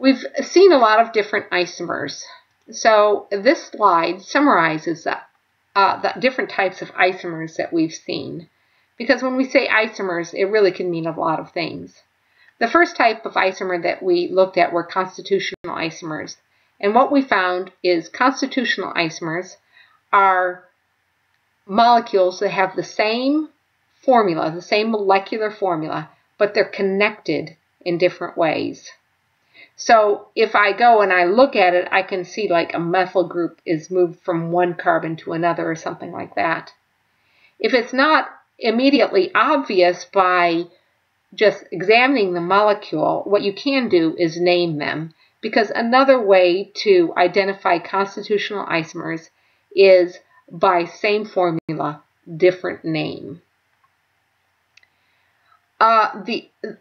We've seen a lot of different isomers. So this slide summarizes the different types of isomers that we've seen. Because when we say isomers, it really can mean a lot of things. The first type of isomer that we looked at were constitutional isomers. And what we found is constitutional isomers are molecules that have the same formula, the same molecular formula, but they're connected in different ways. So if I go and I look at it, I can see like a methyl group is moved from one carbon to another or something like that. If it's not immediately obvious by just examining the molecule, what you can do is name them, because another way to identify constitutional isomers is by same formula, different name.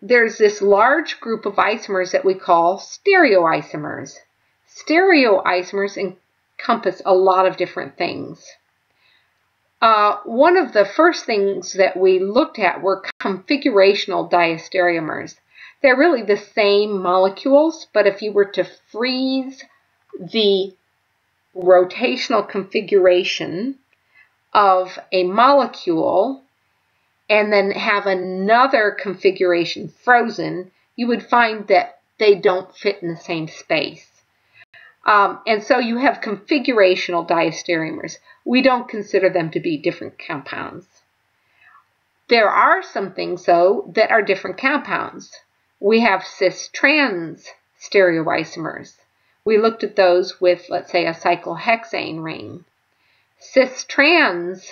There's this large group of isomers that we call stereoisomers. Stereoisomers encompass a lot of different things. One of the first things that we looked at were configurational diastereomers. They're really the same molecules, but if you were to freeze the rotational configuration of a molecule and then have another configuration frozen, you would find that they don't fit in the same space. And so you have configurational diastereomers. We don't consider them to be different compounds. There are some things, though, that are different compounds. We have cis-trans stereoisomers. We looked at those with, let's say, a cyclohexane ring. Cis-trans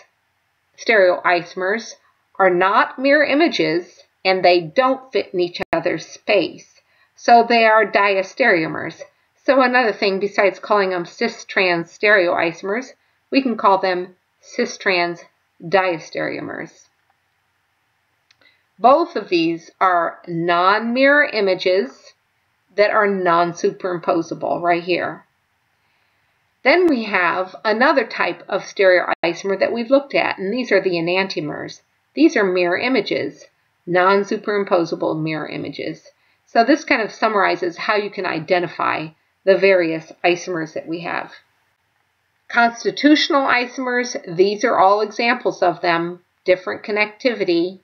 stereoisomers are not mirror images, and they don't fit in each other's space. So they are diastereomers. So another thing, besides calling them cis-trans stereoisomers, we can call them cis-trans diastereomers. Both of these are non-mirror images that are non-superimposable right here. Then we have another type of stereoisomer that we've looked at, and these are the enantiomers. These are mirror images, non-superimposable mirror images. So this kind of summarizes how you can identify the various isomers that we have. Constitutional isomers, these are all examples of them, different connectivity.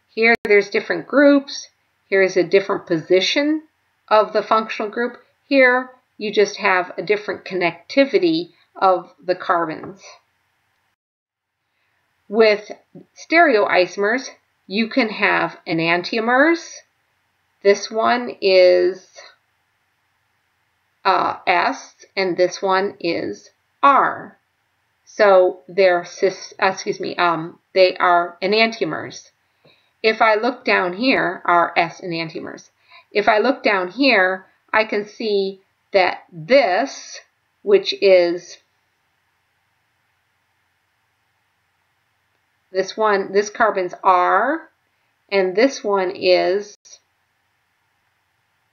Here there's different groups. Here's a different position of the functional group. Here you just have a different connectivity of the carbons. With stereoisomers, you can have enantiomers. This one is S, and this one is R. So they're they are enantiomers. If I look down here, are S enantiomers. If I look down here, I can see that this, which is this carbon's R, and this one is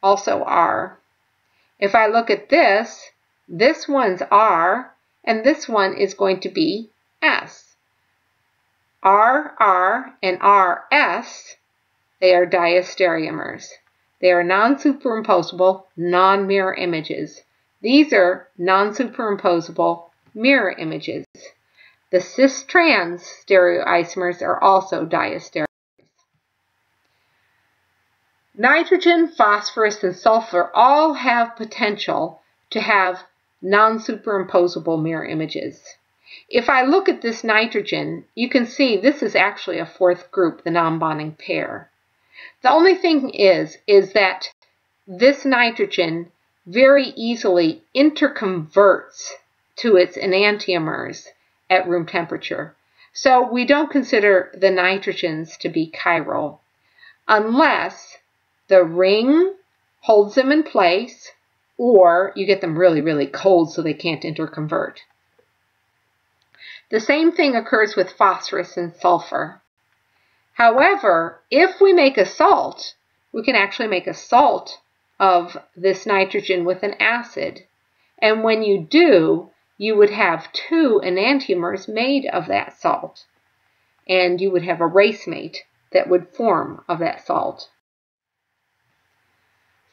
also R. If I look at this one's R, and this one is going to be S. RR and RS, they are diastereomers. They are non-superimposable, non-mirror images. These are non-superimposable mirror images. The cis-trans stereoisomers are also diastereomers. Nitrogen, phosphorus, and sulfur all have potential to have non-superimposable mirror images. If I look at this nitrogen, you can see this is actually a fourth group, the non-bonding pair. The only thing is that this nitrogen very easily interconverts to its enantiomers at room temperature. So we don't consider the nitrogens to be chiral unless the ring holds them in place or you get them really, really cold so they can't interconvert. The same thing occurs with phosphorus and sulfur. However, if we make a salt, we can actually make a salt of this nitrogen with an acid. And when you do, you would have two enantiomers made of that salt. And you would have a racemate that would form of that salt.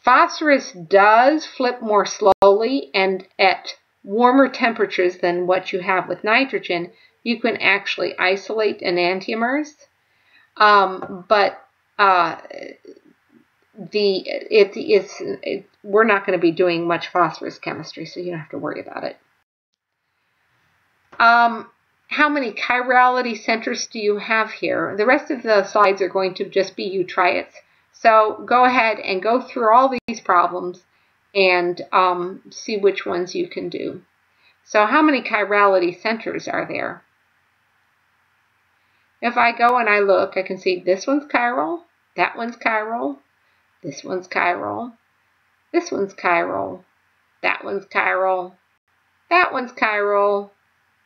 Phosphorus does flip more slowly, and at warmer temperatures than what you have with nitrogen, you can actually isolate enantiomers. We're not going to be doing much phosphorus chemistry, so you don't have to worry about it. How many chirality centers do you have here? The rest of the slides are going to just be you try it. So go ahead and go through all these problems and see which ones you can do. So how many chirality centers are there? If I go and I look, I can see this one's chiral, that one's chiral, this one's chiral, this one's chiral, that one's chiral, that one's chiral,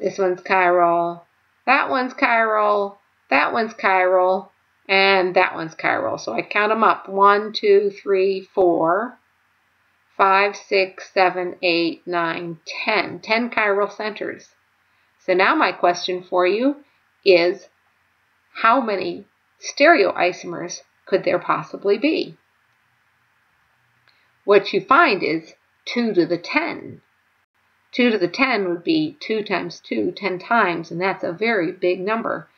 this one's chiral, that one's chiral, that one's chiral, and that one's chiral. So I count them up. 1, 2, 3, 4, 5, 6, 7, 8, 9, 10. 10 chiral centers. So now my question for you is, how many stereoisomers could there possibly be? What you find is 2 to the 10. 2 to the 10 would be 2 times 2, 10 times, and that's a very big number.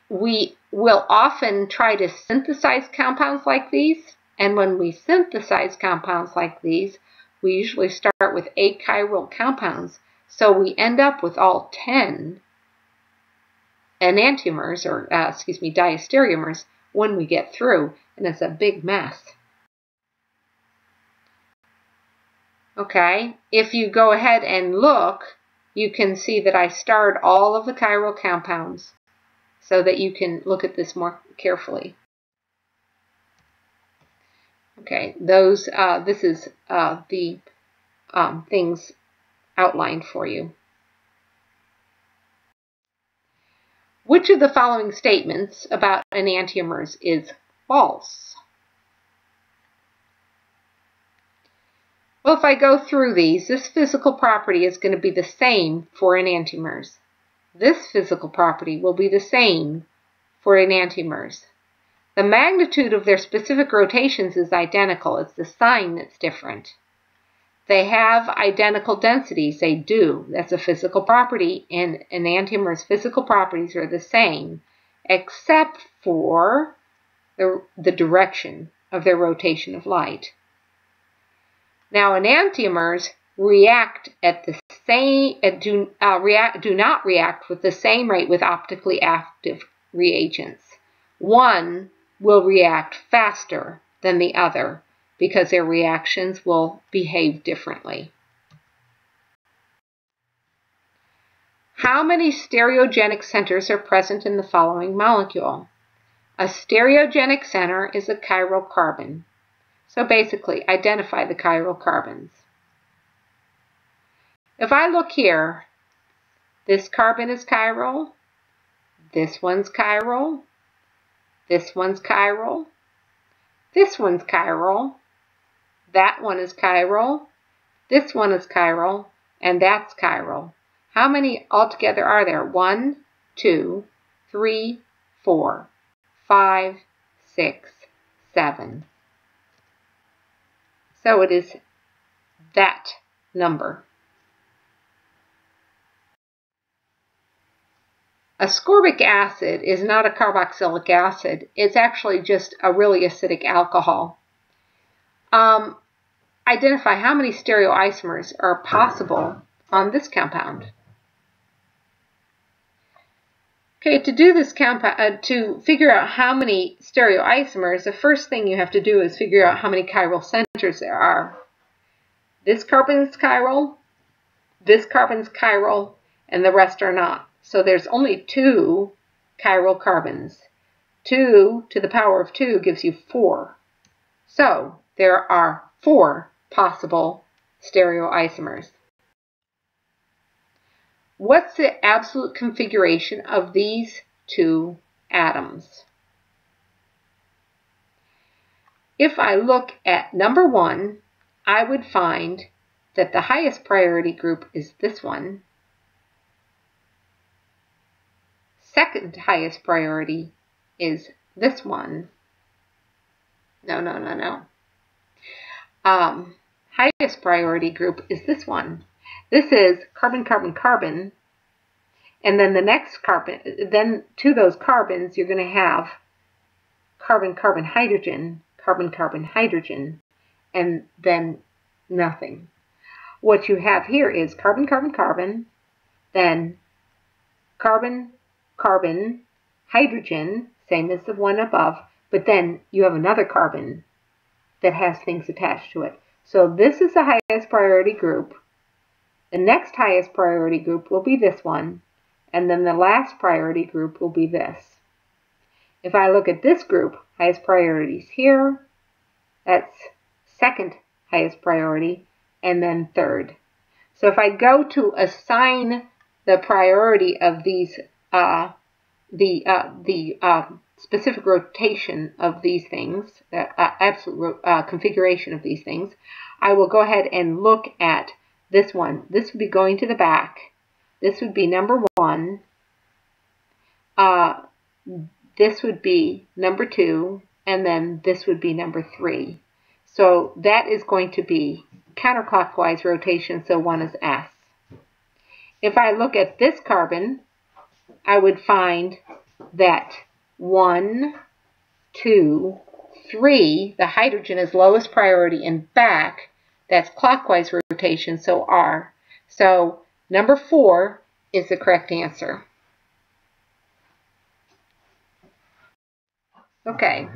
We will often try to synthesize compounds like these, and when we synthesize compounds like these, we usually start with achiral compounds, so we end up with all 10 enantiomers, or diastereomers, when we get through, and it's a big mess. Okay, if you go ahead and look, you can see that I starred all of the chiral compounds so that you can look at this more carefully. Okay, this is the things outlined for you. Which of the following statements about enantiomers is false? Well, if I go through these, this physical property is going to be the same for enantiomers. This physical property will be the same for enantiomers. The magnitude of their specific rotations is identical. It's the sign that's different. They have identical densities. They do. That's a physical property, and enantiomers' physical properties are the same, except for the direction of their rotation of light. Now, enantiomers react at the same do not react with the same rate with optically active reagents. One will react faster than the other because their reactions will behave differently. How many stereogenic centers are present in the following molecule? A stereogenic center is a chiral carbon. So basically, identify the chiral carbons. If I look here, this carbon is chiral, this one's chiral, this one's chiral, this one's chiral, that one is chiral, this one is chiral, and that's chiral. How many altogether are there? 1, 2, 3, 4, 5, 6, 7. So it is that number. Ascorbic acid is not a carboxylic acid. It's actually just a really acidic alcohol. Identify how many stereoisomers are possible on this compound. Okay, to do this compound, to figure out how many stereoisomers, the first thing you have to do is figure out how many chiral centers there are. This carbon's chiral, this carbon's chiral, and the rest are not. So there's only 2 chiral carbons. 2 to the power of 2 gives you 4. So there are 4 possible stereoisomers. What's the absolute configuration of these 2 atoms? If I look at number 1, I would find that the highest priority group is this one. Second highest priority is this one. No. Highest priority group is this one. This is carbon-carbon-carbon, and then the next carbon, then to those carbons, you're going to have carbon-carbon-hydrogen, carbon-carbon-hydrogen, and then nothing. What you have here is carbon-carbon-carbon, then carbon-carbon, hydrogen, same as the one above, but then you have another carbon that has things attached to it. So this is the highest priority group. The next highest priority group will be this one, and then the last priority group will be this. If I look at this group, highest priorities here, that's second highest priority, and then third. So if I go to assign the priority of these, specific rotation of these things, absolute configuration of these things, I will go ahead and look at this one. This would be going to the back. This would be number 1. This would be number 2, and then this would be number 3. So that is going to be counterclockwise rotation, so 1 is S. If I look at this carbon, I would find that 1, 2, 3, the hydrogen is lowest priority, and back, that's clockwise rotation, so R. So number 4 is the correct answer. Okay.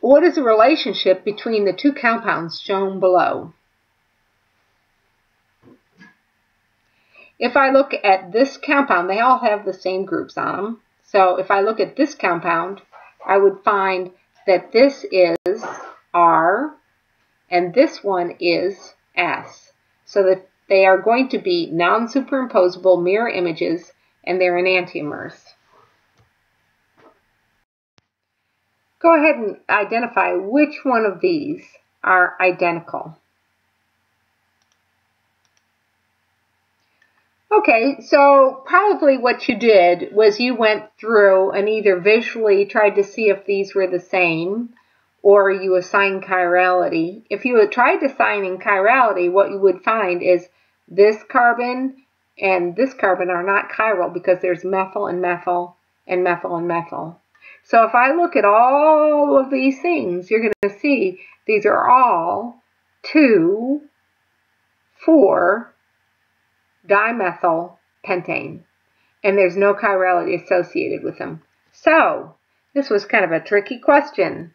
What is the relationship between the two compounds shown below? If I look at this compound, they all have the same groups on them. So if I look at this compound, I would find that this is R and this one is S. So that they are going to be non-superimposable mirror images, and they're enantiomers. Go ahead and identify which one of these are identical. Okay, so probably what you did was you went through and either visually tried to see if these were the same, or you assigned chirality. If you had tried assigning chirality, what you would find is this carbon and this carbon are not chiral because there's methyl and methyl and methyl and methyl. So if I look at all of these things, you're going to see these are all 2, 4 dimethyl pentane, and there's no chirality associated with them. So this was kind of a tricky question.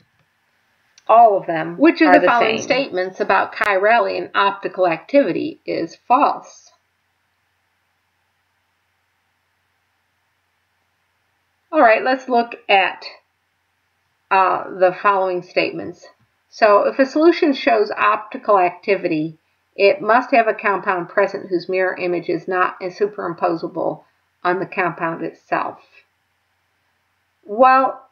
All of them. Which of the following statements about chirality and optical activity is false? All right, let's look at the following statements. So if a solution shows optical activity, it must have a compound present whose mirror image is not superimposable on the compound itself. Well,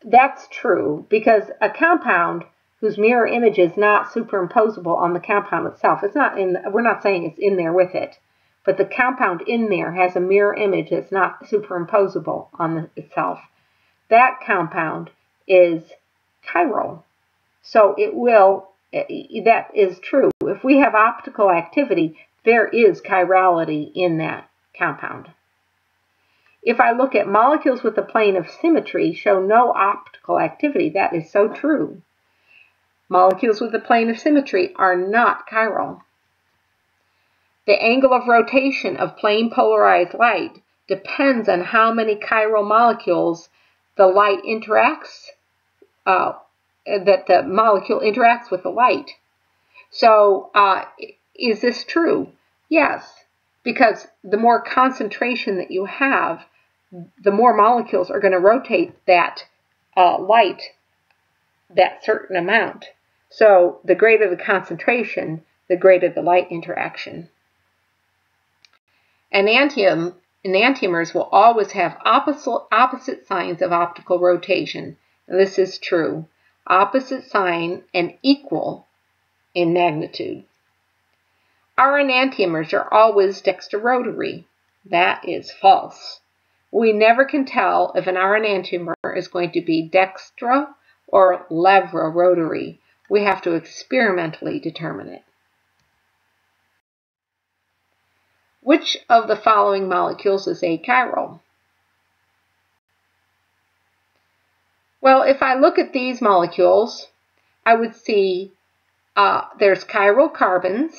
that's true, because a compound whose mirror image is not superimposable on the compound itself, it's not in, we're not saying it's in there with it, but the compound in there has a mirror image that's not superimposable on itself. That compound is chiral. So it will, that is true. If we have optical activity, there is chirality in that compound. If I look at molecules with a plane of symmetry show no optical activity, that is so true. Molecules with a plane of symmetry are not chiral. The angle of rotation of plane polarized light depends on how many chiral molecules the light interacts, that the molecule interacts with the light. So is this true? Yes, because the more concentration that you have, the more molecules are going to rotate that light that certain amount. So the greater the concentration, the greater the light interaction. Enantiomers will always have opposite signs of optical rotation. And this is true. Opposite sign and equal in magnitude. Our enantiomers are always dextrorotary. That is false. we never can tell if our enantiomer is going to be dextro or levorotary. We have to experimentally determine it. Which of the following molecules is achiral? Well, if I look at these molecules, I would see there's chiral carbons,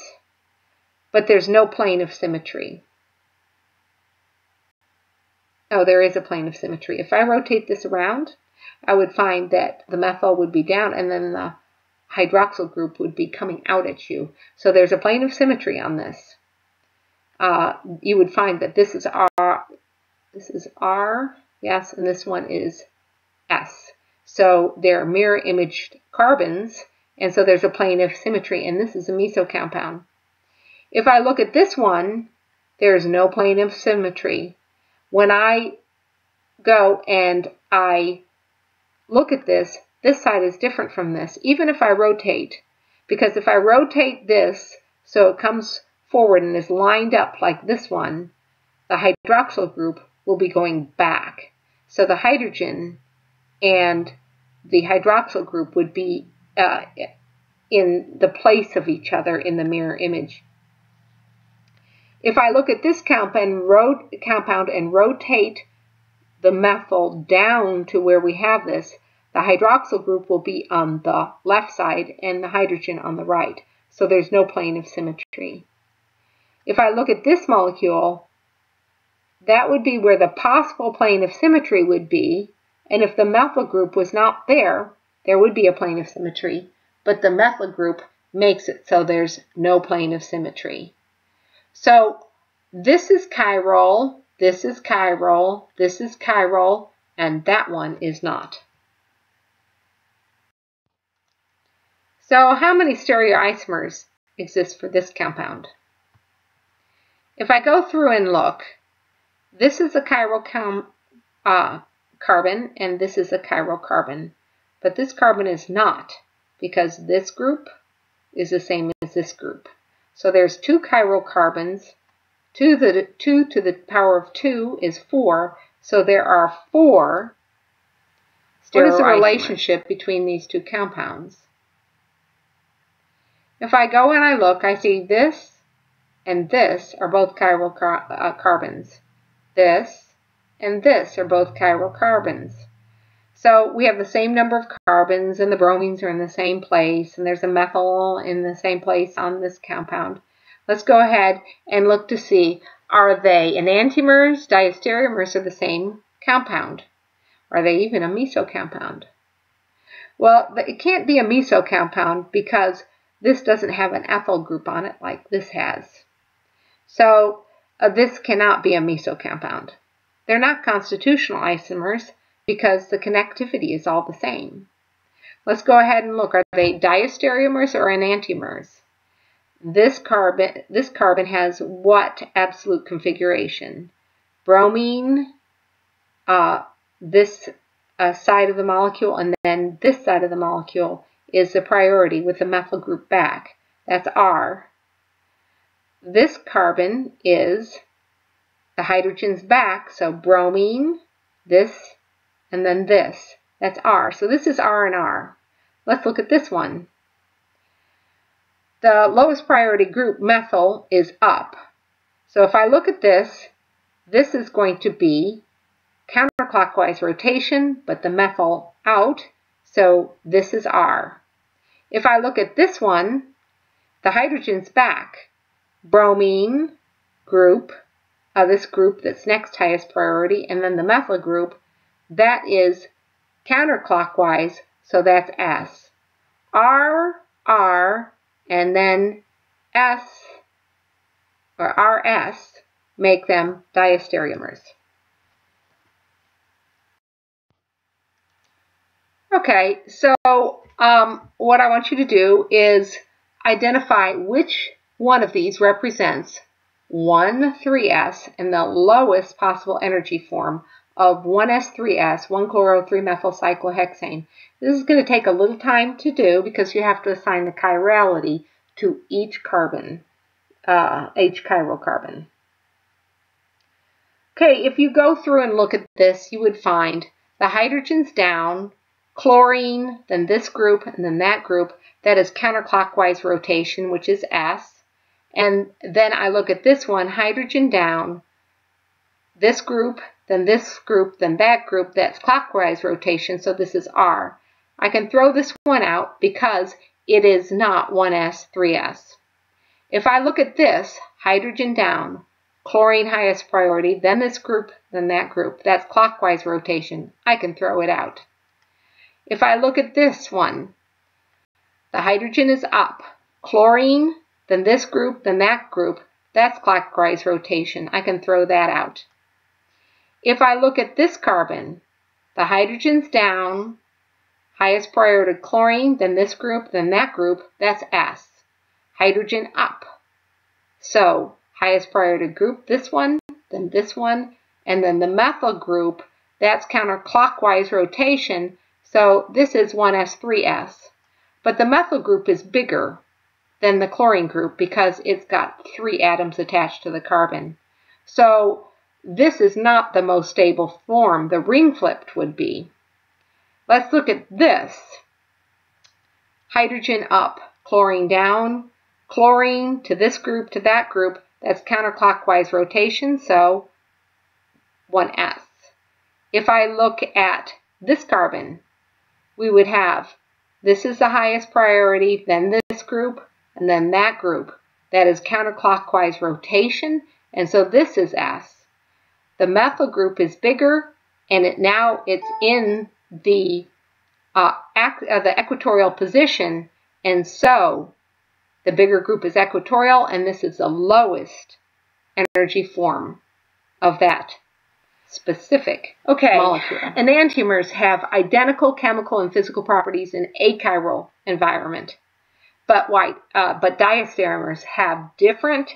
but there's no plane of symmetry. Oh, there is a plane of symmetry. If I rotate this around, I would find that the methyl would be down and then the hydroxyl group would be coming out at you. So there's a plane of symmetry on this. You would find that this is R, yes, and this one is S. So they're mirror imaged carbons, and so there's a plane of symmetry, and this is a meso compound. If I look at this one, there's no plane of symmetry. When I go and I look at this side is different from this, even if I rotate. Because if I rotate this so it comes forward and is lined up like this one, the hydroxyl group will be going back. So the hydrogen and the hydroxyl group would be in the place of each other in the mirror image. If I look at this compound and rotate the methyl down to where we have this, the hydroxyl group will be on the left side and the hydrogen on the right. So there's no plane of symmetry. If I look at this molecule, that would be where the possible plane of symmetry would be. And if the methyl group was not there, there would be a plane of symmetry. But the methyl group makes it so there's no plane of symmetry. So this is chiral, this is chiral, this is chiral, and that one is not. So how many stereoisomers exist for this compound? If I go through and look, this is a chiral carbon and this is a chiral carbon, but this carbon is not, because this group is the same as this group. So there's two chiral carbons. 2 to the power of 2 is 4. So there are 4 stereoisomers. What is the relationship between these two compounds? If I go and I look, I see this and this are both chiral carbons. This and this are both chiral carbons. So we have the same number of carbons, and the bromines are in the same place, and there's a methyl in the same place on this compound. Let's go ahead and look to see, are they enantiomers, diastereomers, or the same compound? Are they even a meso compound? Well, it can't be a meso compound because this doesn't have an ethyl group on it like this has. So this cannot be a meso compound. They're not constitutional isomers because the connectivity is all the same. Let's go ahead and look. Are they diastereomers or enantiomers? This carbon has what absolute configuration? Bromine, this side of the molecule, and then this side of the molecule is the priority with the methyl group back. That's R. This carbon is the hydrogen's back, so bromine, this, and then this. That's R. So this is R and R. Let's look at this one. The lowest priority group, methyl, is up. So if I look at this, this is going to be counterclockwise rotation, but the methyl out, so this is R. If I look at this one, the hydrogen's back. Bromine group, this group that's next highest priority, and then the methyl group, that is counterclockwise, so that's S. R, R, and then S, or RS, make them diastereomers. Okay, so what I want you to do is identify which one of these represents 1,3S in the lowest possible energy form of 1s3s, 1-chloro-3-methyl-cyclohexane. This is going to take a little time to do because you have to assign the chirality to each carbon, each chiral carbon. Okay, if you go through and look at this, you would find the hydrogen's down, chlorine, then this group, and then that group. That is counterclockwise rotation, which is S. And then I look at this one, hydrogen down, this group, then that group. That's clockwise rotation, so this is R. I can throw this one out because it is not 1s, 3s. If I look at this, hydrogen down, chlorine highest priority, then this group, then that group. That's clockwise rotation. I can throw it out. If I look at this one, the hydrogen is up, chlorine, then this group, then that group. That's clockwise rotation. I can throw that out. If I look at this carbon, the hydrogen's down, highest priority chlorine, then this group, then that group. That's S. Hydrogen up. So highest priority group, this one, and then the methyl group, that's counterclockwise rotation, so this is 1s, 3s. But the methyl group is bigger than the chlorine group because it's got 3 atoms attached to the carbon. So this is not the most stable form. The ring flipped would be. Let's look at this. Hydrogen up, chlorine down, chlorine to this group, to that group. That's counterclockwise rotation, so 1s. If I look at this carbon, we would have, this is the highest priority, then this group, and then that group. That is counterclockwise rotation, and so this is S. The methyl group is bigger, and now it's in the equatorial position, and so the bigger group is equatorial, and this is the lowest energy form of that specific molecule. Enantiomers have identical chemical and physical properties in achiral environment, but diastereomers have different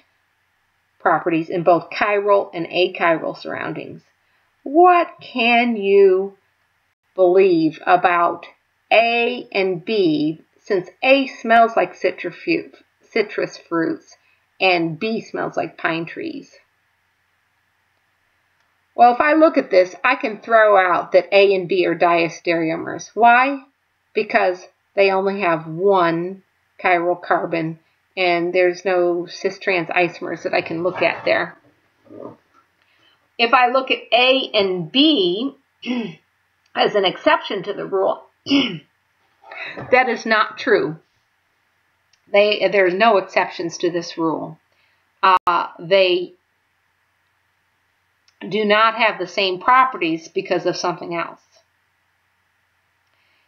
properties in both chiral and achiral surroundings. What can you believe about A and B, since A smells like citrus fruits and B smells like pine trees? Well, if I look at this, I can throw out that A and B are diastereomers. Why? Because they only have one chiral carbon, and there's no cis-trans isomers that I can look at there. If I look at A and B as an exception to the rule, that is not true. There's no exceptions to this rule. They do not have the same properties because of something else.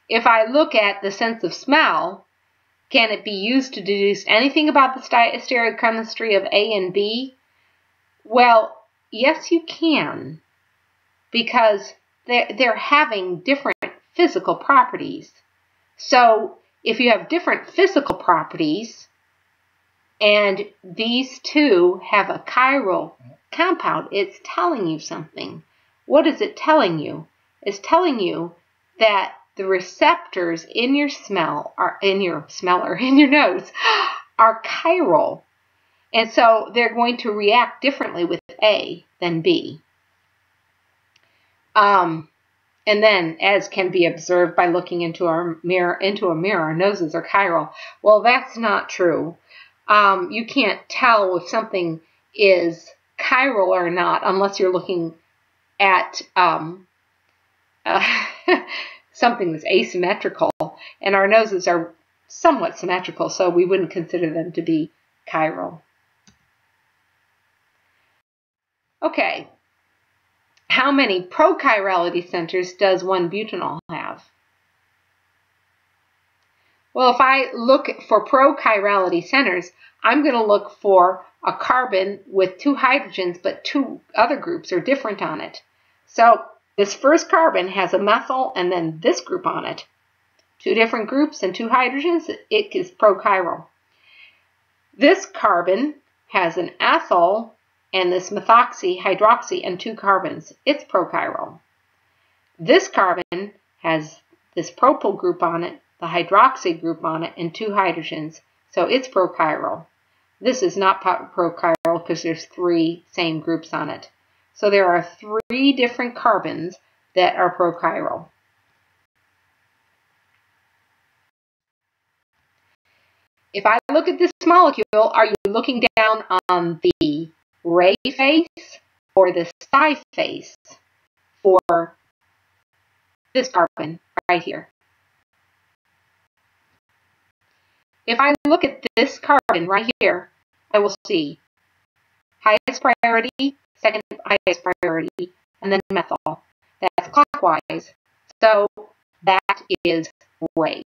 If I look at the sense of smell, can it be used to deduce anything about the stereochemistry of A and B? Well, yes, you can, because they're having different physical properties. So if you have different physical properties, and these two have a chiral compound, it's telling you something. What is it telling you? It's telling you that the receptors in your in your nose are chiral. And so they're going to react differently with A than B. And then, as can be observed by looking into a mirror, our noses are chiral. Well, that's not true. You can't tell if something is chiral or not unless you're looking at something that's asymmetrical, and our noses are somewhat symmetrical, so we wouldn't consider them to be chiral. Okay, how many prochirality centers does one butanol have? Well, if I look for prochirality centers, I'm going to look for a carbon with 2 hydrogens, but 2 other groups are different on it. So this first carbon has a methyl and then this group on it. 2 different groups and 2 hydrogens, it is prochiral. This carbon has an ethyl and this methoxy, hydroxy, and 2 carbons. It's prochiral. This carbon has this propyl group on it, the hydroxy group on it, and 2 hydrogens. So it's prochiral. This is not prochiral because there's 3 same groups on it. So there are 3 different carbons that are prochiral. If I look at this molecule, are you looking down on the ray face or the psi face for this carbon right here? If I look at this carbon right here, I will see highest priority, second highest priority, and then methyl. That's clockwise. So that is ray.